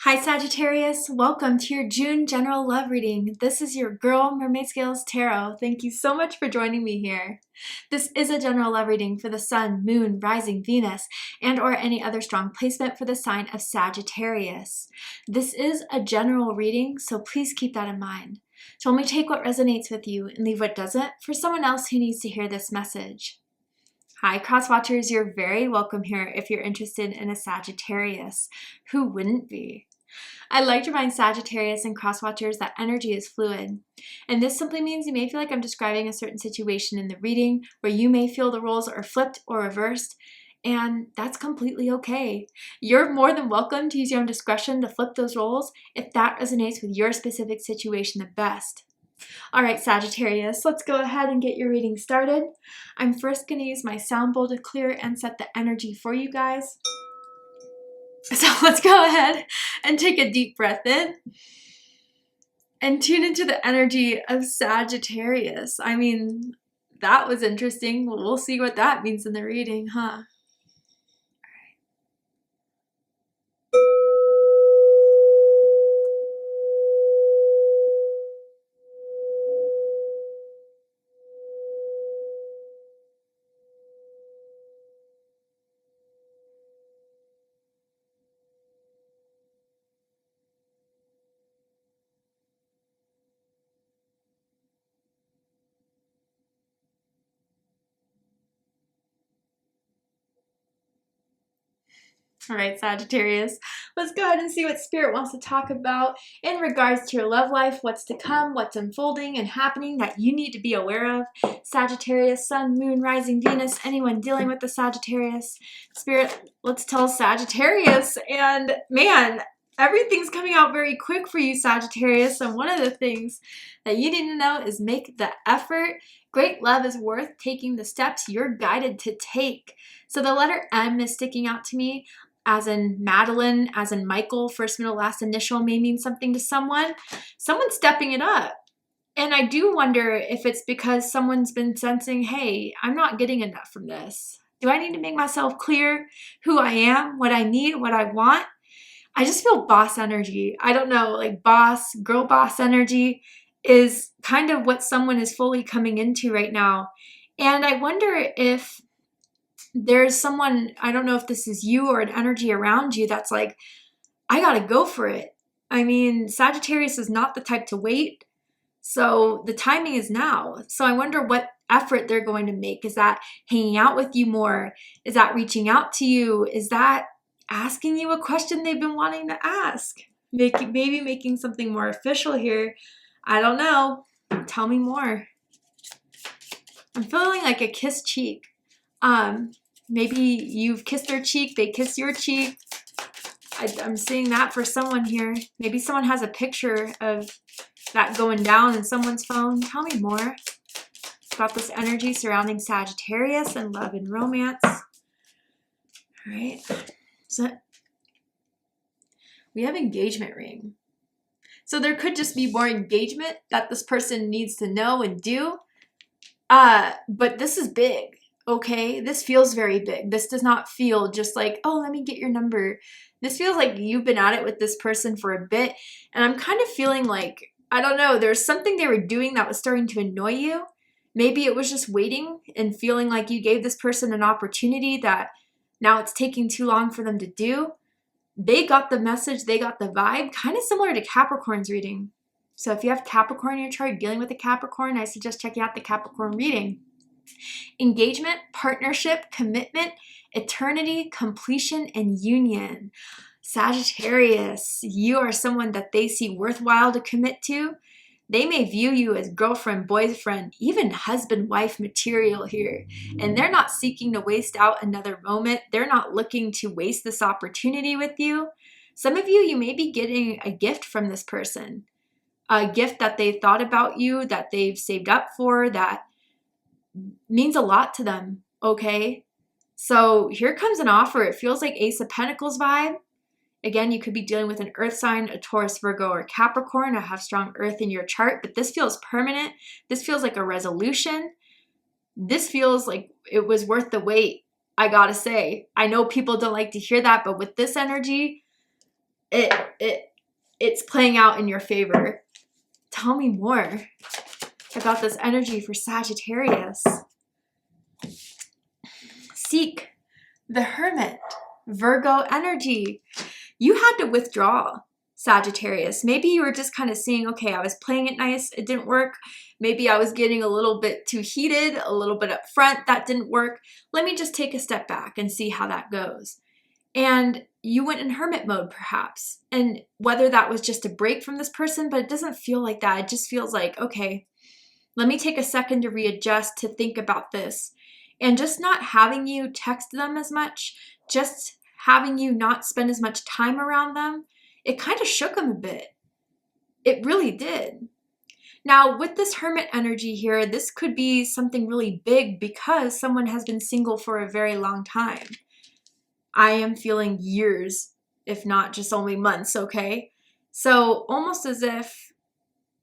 Hi Sagittarius, welcome to your June general love reading. This is your girl Mermaid Scales Tarot. Thank you so much for joining me here. This is a general love reading for the Sun, Moon, Rising, Venus, and or any other strong placement for the sign of Sagittarius. This is a general reading, so please keep that in mind. So only take what resonates with you and leave what doesn't for someone else who needs to hear this message. Hi Crosswatchers, you're very welcome here if you're interested in a Sagittarius. Who wouldn't be? I like to remind Sagittarius and Crosswatchers that energy is fluid. And this simply means you may feel like I'm describing a certain situation in the reading where you may feel the roles are flipped or reversed, and that's completely okay. You're more than welcome to use your own discretion to flip those roles if that resonates with your specific situation the best. All right, Sagittarius, let's go ahead and get your reading started. I'm first going to use my sound bowl to clear and set the energy for you guys. So let's go ahead and take a deep breath in and tune into the energy of Sagittarius. I mean, that was interesting. We'll see what that means in the reading, huh? All right, Sagittarius, let's go ahead and see what Spirit wants to talk about in regards to your love life, what's to come, what's unfolding and happening that you need to be aware of. Sagittarius, Sun, Moon, Rising, Venus, anyone dealing with the Sagittarius. Spirit, let's tell Sagittarius. And man, everything's coming out very quick for you, Sagittarius. And one of the things that you need to know is make the effort. Great love is worth taking the steps you're guided to take. So the letter M is sticking out to me, as in Madeline, as in Michael, first, middle, last initial may mean something to someone. Someone's stepping it up. And I do wonder if it's because someone's been sensing, hey, I'm not getting enough from this. Do I need to make myself clear who I am, what I need, what I want? I just feel boss energy. I don't know, like boss, girl boss energy is kind of what someone is fully coming into right now. And I wonder if there's someone, I don't know if this is you or an energy around you that's like, I gotta go for it. I mean, Sagittarius is not the type to wait. So the timing is now. So I wonder what effort they're going to make. Is that hanging out with you more? Is that reaching out to you? Is that asking you a question they've been wanting to ask? Maybe making something more official here. I don't know. Tell me more. I'm feeling like a kissed cheek. Maybe you've kissed their cheek, they kiss your cheek. I'm seeing that for someone here. Maybe someone has a picture of that going down in someone's phone. Tell me more about this energy surrounding Sagittarius and love and romance. All right. So we have engagement ring. So there could just be more engagement that this person needs to know and do. But this is big. Okay, this feels very big. This does not feel just like, oh, let me get your number. This feels like you've been at it with this person for a bit. And I'm kind of feeling like, I don't know, there's something they were doing that was starting to annoy you. Maybe it was just waiting and feeling like you gave this person an opportunity that now it's taking too long for them to do. They got the message, they got the vibe, kind of similar to Capricorn's reading. So if you have Capricorn in your chart, dealing with a Capricorn, I suggest checking out the Capricorn reading. Engagement, partnership, commitment, eternity, completion, and union. Sagittarius, you are someone that they see worthwhile to commit to. They may view you as girlfriend, boyfriend, even husband-wife material here. And they're not seeking to waste out another moment. They're not looking to waste this opportunity with you. Some of you may be getting a gift from this person. A gift that they thought about you, that they've saved up for, that means a lot to them, okay? So here comes an offer. It feels like Ace of Pentacles vibe. Again, you could be dealing with an earth sign, a Taurus, Virgo, or Capricorn. I have strong earth in your chart, but this feels permanent. This feels like a resolution. This feels like it was worth the wait, I gotta say. I know people don't like to hear that, but with this energy, it's playing out in your favor. Tell me more about this energy for Sagittarius. Seek the Hermit, Virgo energy. You had to withdraw, Sagittarius. Maybe you were just kind of seeing, okay, I was playing it nice, it didn't work. Maybe I was getting a little bit too heated, a little bit up front, that didn't work. Let me just take a step back and see how that goes. And you went in hermit mode perhaps. And whether that was just a break from this person, but it doesn't feel like that. It just feels like, okay, let me take a second to readjust, to think about this. And just not having you text them as much, just having you not spend as much time around them, it kind of shook them a bit. It really did. Now, with this hermit energy here, this could be something really big because someone has been single for a very long time. I am feeling years, if not just only months, okay? So almost as if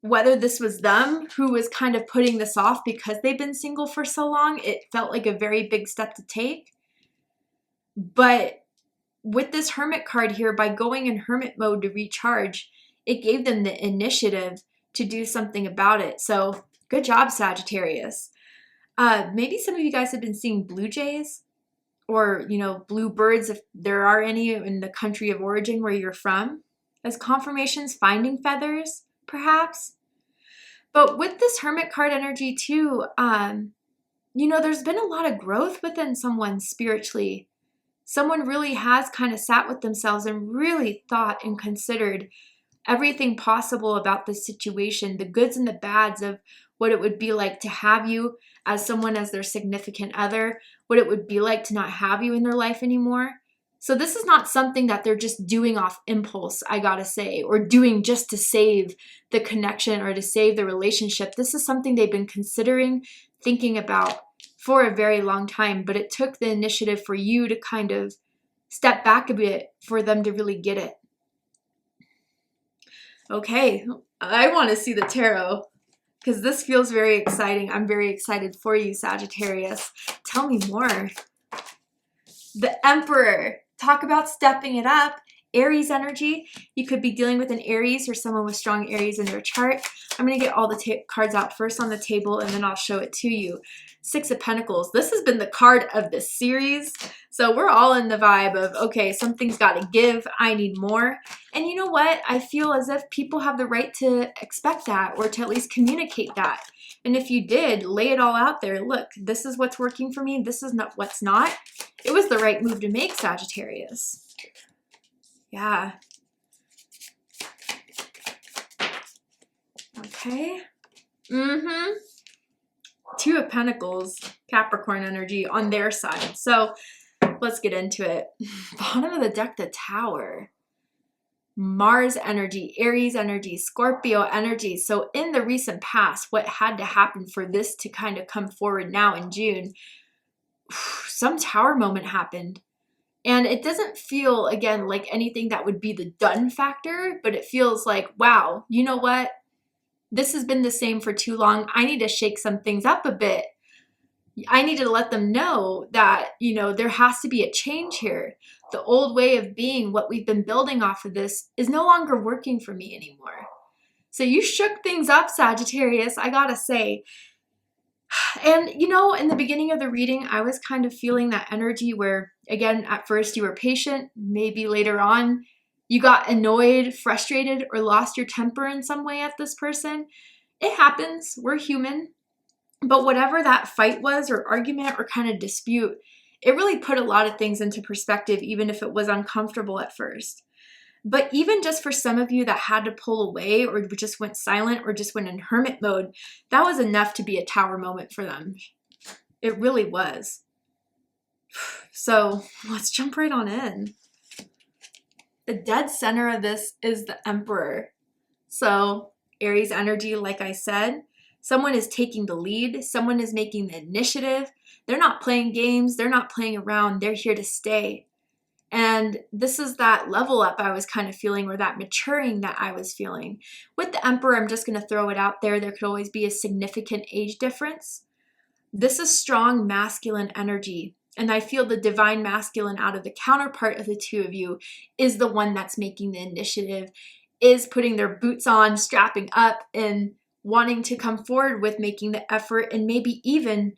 whether this was them who was kind of putting this off because they've been single for so long, it felt like a very big step to take. But with this hermit card here, by going in hermit mode to recharge, it gave them the initiative to do something about it. So good job, Sagittarius. Maybe some of you guys have been seeing blue jays or, you know, blue birds, if there are any in the country of origin where you're from, as confirmations, finding feathers, perhaps. But with this hermit card energy too, you know, there's been a lot of growth within someone spiritually. Someone really has kind of sat with themselves and really thought and considered everything possible about this situation, the goods and the bads of what it would be like to have you as someone as their significant other, what it would be like to not have you in their life anymore. So this is not something that they're just doing off impulse, I gotta say, or doing just to save the connection or to save the relationship. This is something they've been considering, thinking about for a very long time, but it took the initiative for you to kind of step back a bit for them to really get it. Okay, I want to see the tarot because this feels very exciting. I'm very excited for you, Sagittarius. Tell me more. The Emperor. Talk about stepping it up. Aries energy. You could be dealing with an Aries or someone with strong Aries in their chart. I'm going to get all the cards out first on the table and then I'll show it to you. Six of Pentacles. This has been the card of this series. So we're all in the vibe of, okay, something's got to give. I need more. And you know what? I feel as if people have the right to expect that or to at least communicate that. And if you did, lay it all out there. Look, this is what's working for me. This is not what's not. It was the right move to make, Sagittarius. Yeah. Okay. Two of Pentacles, Capricorn energy on their side. So let's get into it. Bottom of the deck, the Tower. Mars energy, Aries energy, Scorpio energy. So in the recent past, what had to happen for this to kind of come forward now in June, some Tower moment happened. And it doesn't feel, again, like anything that would be the done factor, but it feels like, wow, you know what? This has been the same for too long. I need to shake some things up a bit. I need to let them know that, you know, there has to be a change here. The old way of being, what we've been building off of this, is no longer working for me anymore. So you shook things up, Sagittarius, I gotta say. And, you know, in the beginning of the reading, I was kind of feeling that energy where, again, at first you were patient, maybe later on you got annoyed, frustrated, or lost your temper in some way at this person. It happens. We're human. But whatever that fight was or argument or kind of dispute, it really put a lot of things into perspective, even if it was uncomfortable at first. But even just for some of you that had to pull away or just went silent or just went in hermit mode, that was enough to be a Tower moment for them. It really was. So let's jump right on in. The dead center of this is the Emperor. So Aries energy, like I said, someone is taking the lead. Someone is making the initiative. They're not playing games. They're not playing around. They're here to stay. And this is that level up I was kind of feeling, or that maturing that I was feeling. With the Emperor, I'm just going to throw it out there. There could always be a significant age difference. This is strong masculine energy. And I feel the divine masculine out of the counterpart of the two of you is the one that's making the initiative, is putting their boots on, strapping up, and wanting to come forward with making the effort, and maybe even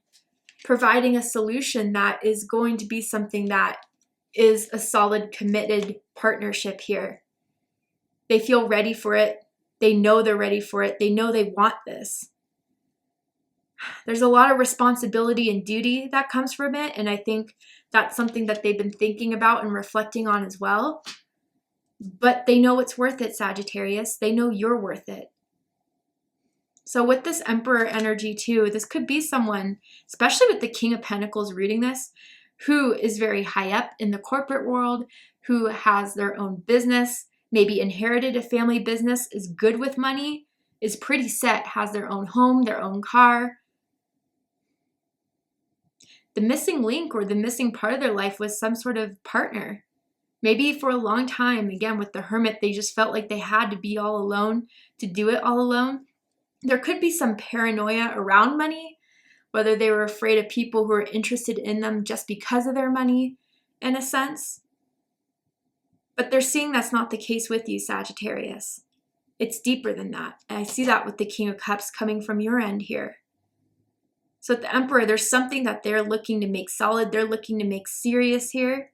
providing a solution that is going to be something that is a solid, committed partnership here. They feel ready for it. They know they're ready for it. They know they want this. There's a lot of responsibility and duty that comes from it, and I think that's something that they've been thinking about and reflecting on as well. But they know it's worth it, Sagittarius. They know you're worth it. So with this Emperor energy too, this could be someone, especially with the King of Pentacles reading this, who is very high up in the corporate world, who has their own business, maybe inherited a family business, is good with money, is pretty set, has their own home, their own car. The missing link or the missing part of their life was some sort of partner. Maybe for a long time, again, with the Hermit, they just felt like they had to be all alone to do it all alone. There could be some paranoia around money, whether they were afraid of people who are interested in them just because of their money, in a sense. But they're seeing that's not the case with you, Sagittarius. It's deeper than that. And I see that with the King of Cups coming from your end here. So with the Emperor, there's something that they're looking to make solid. They're looking to make serious here.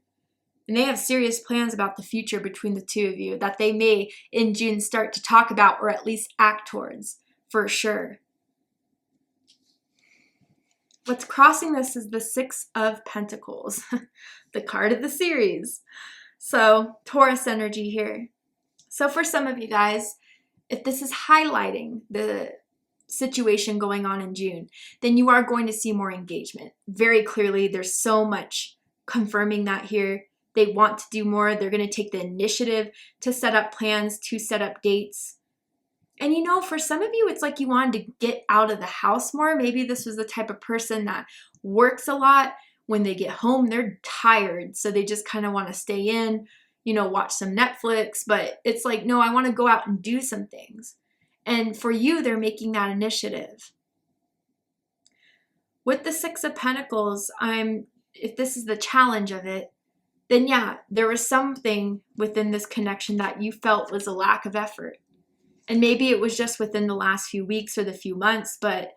And they have serious plans about the future between the two of you that they may in June start to talk about, or at least act towards, for sure. What's crossing this is the Six of Pentacles, the card of the series. So Taurus energy here. So for some of you guys, if this is highlighting the situation going on in June, then you are going to see more engagement. Very clearly, there's so much confirming that here. They want to do more. They're going to take the initiative to set up plans, to set up dates. And you know, for some of you, it's like you wanted to get out of the house more. Maybe this was the type of person that works a lot. When they get home, they're tired. So they just kind of want to stay in, you know, watch some Netflix. But it's like, no, I want to go out and do some things. And for you, they're making that initiative. With the Six of Pentacles, if this is the challenge of it, then yeah, there was something within this connection that you felt was a lack of effort. And maybe it was just within the last few weeks or the few months, but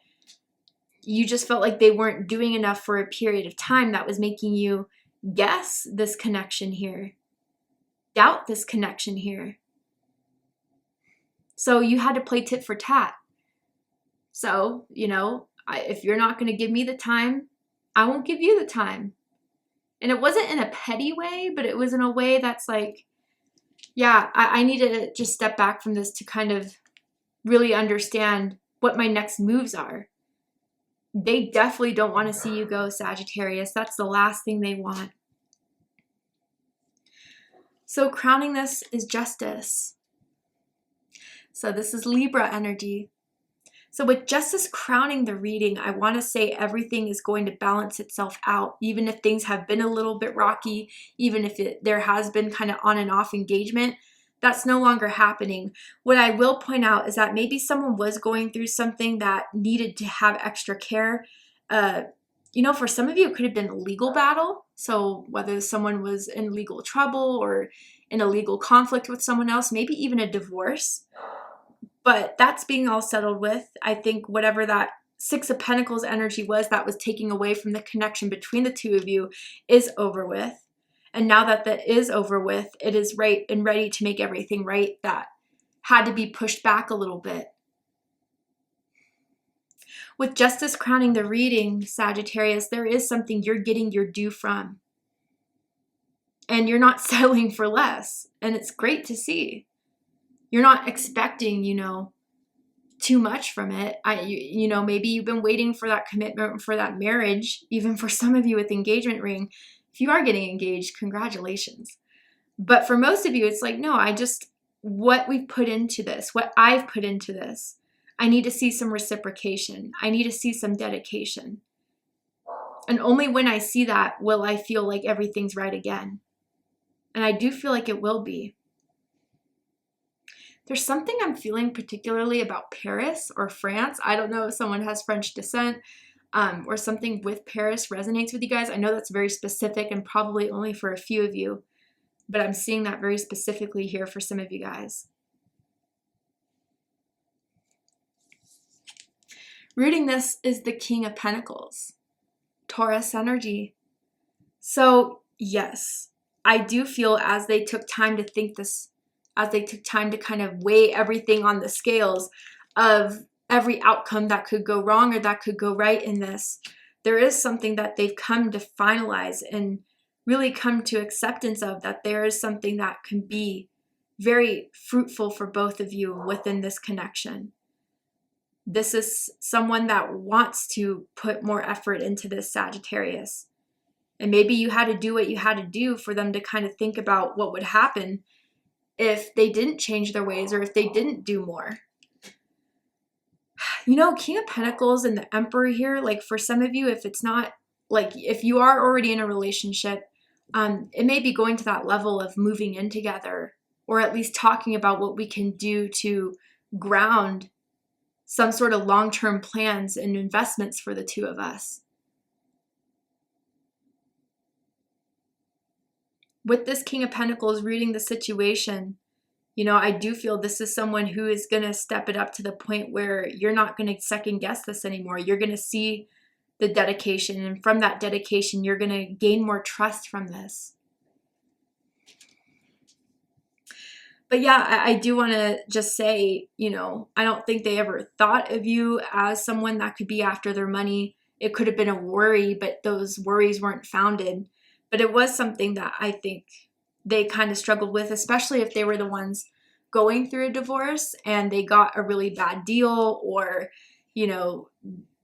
you just felt like they weren't doing enough for a period of time that was making you guess this connection here, doubt this connection here. So you had to play tit for tat. So, you know, if you're not going to give me the time, I won't give you the time. And it wasn't in a petty way, but it was in a way that's like, yeah, I need to just step back from this to kind of really understand what my next moves are. They definitely don't want to see you go, Sagittarius. That's the last thing they want. So crowning this is Justice. So this is Libra energy. So with Justice crowning the reading, I want to say everything is going to balance itself out, even if things have been a little bit rocky, even if there has been kind of on and off engagement. That's no longer happening. What I will point out is that maybe someone was going through something that needed to have extra care. You know, for some of you, it could have been a legal battle. So whether someone was in legal trouble or in a legal conflict with someone else, maybe even a divorce. But that's being all settled with. I think whatever that Six of Pentacles energy was that was taking away from the connection between the two of you is over with. And now that that is over with, it is right and ready to make everything right that had to be pushed back a little bit. With Justice crowning the reading, Sagittarius, there is something you're getting your due from. And you're not settling for less. And it's great to see. You're not expecting, you know, too much from it. You know, maybe you've been waiting for that commitment, for that marriage, even for some of you with engagement ring. If you are getting engaged, congratulations. But for most of you, it's like, no, what we've put into this, what I've put into this, I need to see some reciprocation. I need to see some dedication. And only when I see that will I feel like everything's right again. And I do feel like it will be. There's something I'm feeling particularly about Paris or France. I don't know if someone has French descent. or something with Paris resonates with you guys. I know that's very specific and probably only for a few of you, but I'm seeing that very specifically here for some of you guys. Rooting this is the King of Pentacles, Taurus energy. So yes, I do feel as they took time to think this, as they took time to kind of weigh everything on the scales of every outcome that could go wrong or that could go right in this, there is something that they've come to finalize and really come to acceptance of, that there is something that can be very fruitful for both of you within this connection. This is someone that wants to put more effort into this, Sagittarius. And maybe you had to do what you had to do for them to kind of think about what would happen if they didn't change their ways or if they didn't do more. You know, King of Pentacles and the Emperor here, like for some of you, if it's not, like if you are already in a relationship, it may be going to that level of moving in together, or at least talking about what we can do to ground some sort of long-term plans and investments for the two of us. With this King of Pentacles reading the situation, you know, I do feel this is someone who is going to step it up to the point where you're not going to second guess this anymore. You're going to see the dedication, and from that dedication, you're going to gain more trust from this. But yeah, I do want to just say, you know, I don't think they ever thought of you as someone that could be after their money. It could have been a worry, but those worries weren't founded. But it was something that I think they kind of struggled with, especially if they were the ones going through a divorce and they got a really bad deal, or, you know,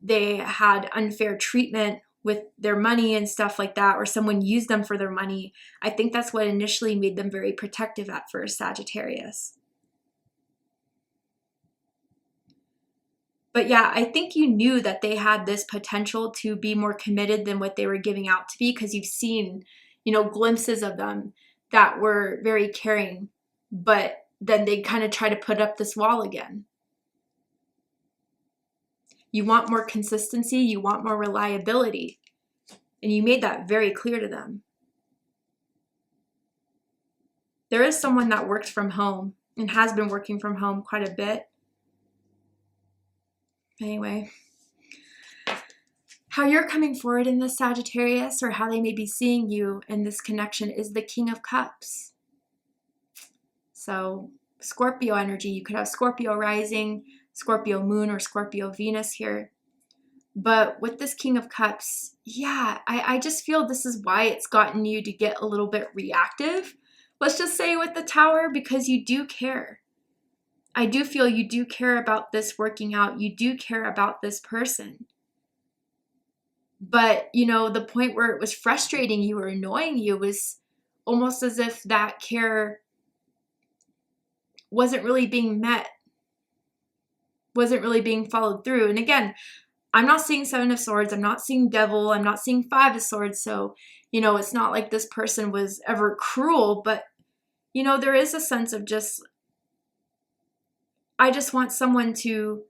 they had unfair treatment with their money and stuff like that, or someone used them for their money. I think that's what initially made them very protective at first, Sagittarius. But yeah, I think you knew that they had this potential to be more committed than what they were giving out to be, because you've seen, you know, glimpses of them that were very caring, but then they kind of try to put up this wall again. You want more consistency, you want more reliability, and you made that very clear to them. There is someone that works from home and has been working from home quite a bit. Anyway, how you're coming forward in this, Sagittarius, or how they may be seeing you in this connection, is the King of Cups. So Scorpio energy, you could have Scorpio rising, Scorpio moon, or Scorpio Venus here. But with this King of Cups, yeah, I just feel this is why it's gotten you to get a little bit reactive. Let's just say with the Tower, because you do care. I do feel you do care about this working out. You do care about this person. But, you know, the point where it was frustrating you or annoying you was almost as if that care wasn't really being met, wasn't really being followed through. And again, I'm not seeing Seven of Swords. I'm not seeing Devil. I'm not seeing Five of Swords. So, you know, it's not like this person was ever cruel, but, you know, there is a sense of just, I just want someone to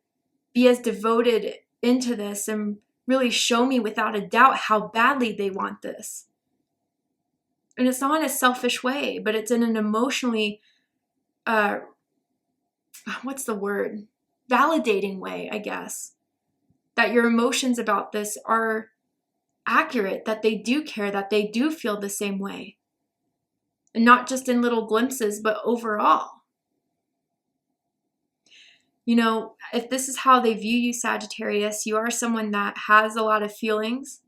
be as devoted into this and really show me without a doubt how badly they want this. And it's not in a selfish way, but it's in an emotionally, what's the word? Validating way, I guess. That your emotions about this are accurate, that they do care, that they do feel the same way. And not just in little glimpses, but overall. You know, if this is how they view you, Sagittarius, you are someone that has a lot of feelings.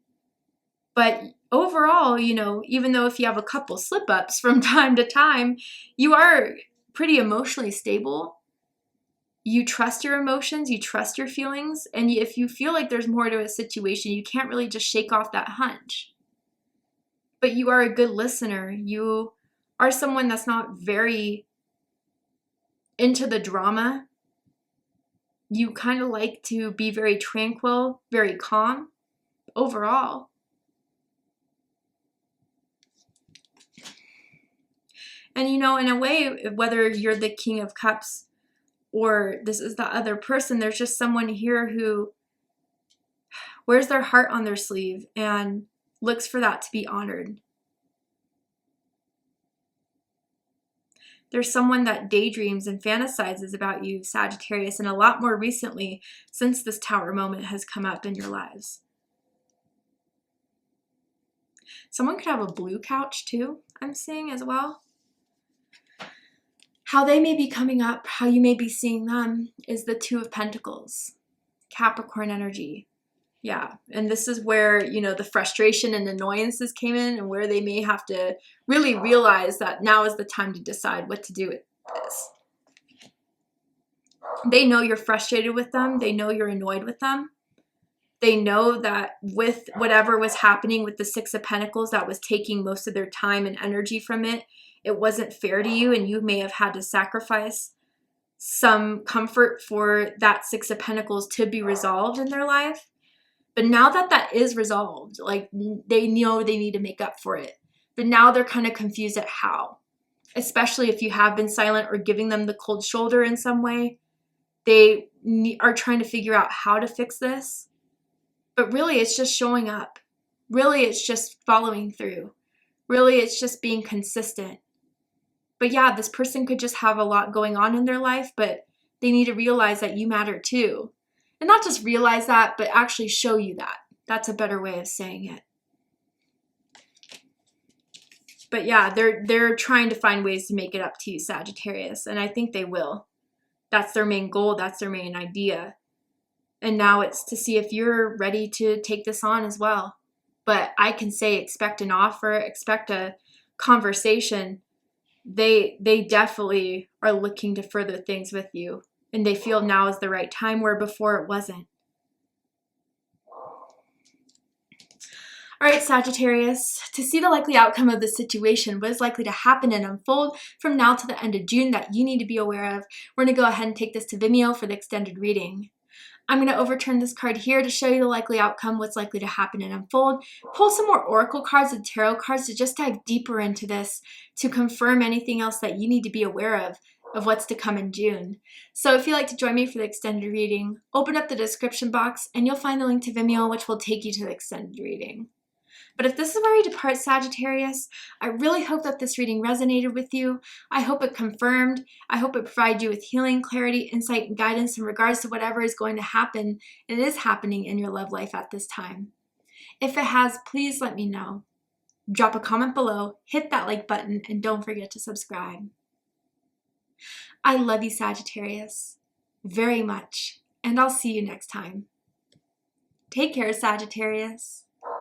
But overall, you know, even though if you have a couple slip-ups from time to time, you are pretty emotionally stable. You trust your emotions, you trust your feelings, and if you feel like there's more to a situation, you can't really just shake off that hunch. But you are a good listener. You are someone that's not very into the drama. You kind of like to be very tranquil, very calm overall. And you know, in a way, whether you're the King of Cups or this is the other person, there's just someone here who wears their heart on their sleeve and looks for that to be honored. There's someone that daydreams and fantasizes about you, Sagittarius, and a lot more recently since this Tower moment has come up in your lives. Someone could have a blue couch too, I'm seeing as well. How they may be coming up, how you may be seeing them, is the Two of Pentacles, Capricorn energy. Yeah, and this is where, you know, the frustration and annoyances came in, and where they may have to really realize that now is the time to decide what to do with this. They know you're frustrated with them. They know you're annoyed with them. They know that with whatever was happening with the Six of Pentacles that was taking most of their time and energy from it, it wasn't fair to you, and you may have had to sacrifice some comfort for that Six of Pentacles to be resolved in their life. But now that that is resolved, like, they know they need to make up for it. But now they're kind of confused at how. Especially if you have been silent or giving them the cold shoulder in some way. They are trying to figure out how to fix this. But really, it's just showing up. Really, it's just following through. Really, it's just being consistent. But yeah, this person could just have a lot going on in their life, but they need to realize that you matter too. And not just realize that, but actually show you that. That's a better way of saying it. But yeah, they're trying to find ways to make it up to you, Sagittarius, and I think they will. That's their main goal. That's their main idea. And now it's to see if you're ready to take this on as well. But I can say expect an offer, expect a conversation. They definitely are looking to further things with you. And they feel now is the right time, where before it wasn't. All right, Sagittarius, to see the likely outcome of the situation, what is likely to happen and unfold from now to the end of June that you need to be aware of, we're going to go ahead and take this to Vimeo for the extended reading. I'm going to overturn this card here to show you the likely outcome, what's likely to happen and unfold. Pull some more oracle cards and tarot cards to just dive deeper into this, to confirm anything else that you need to be aware of what's to come in June. So if you'd like to join me for the extended reading, open up the description box and you'll find the link to Vimeo, which will take you to the extended reading. But if this is where you depart, Sagittarius, I really hope that this reading resonated with you. I hope it confirmed. I hope it provided you with healing, clarity, insight, and guidance in regards to whatever is going to happen and is happening in your love life at this time. If it has, please let me know. Drop a comment below, hit that like button, and don't forget to subscribe. I love you, Sagittarius, very much, and I'll see you next time. Take care, Sagittarius.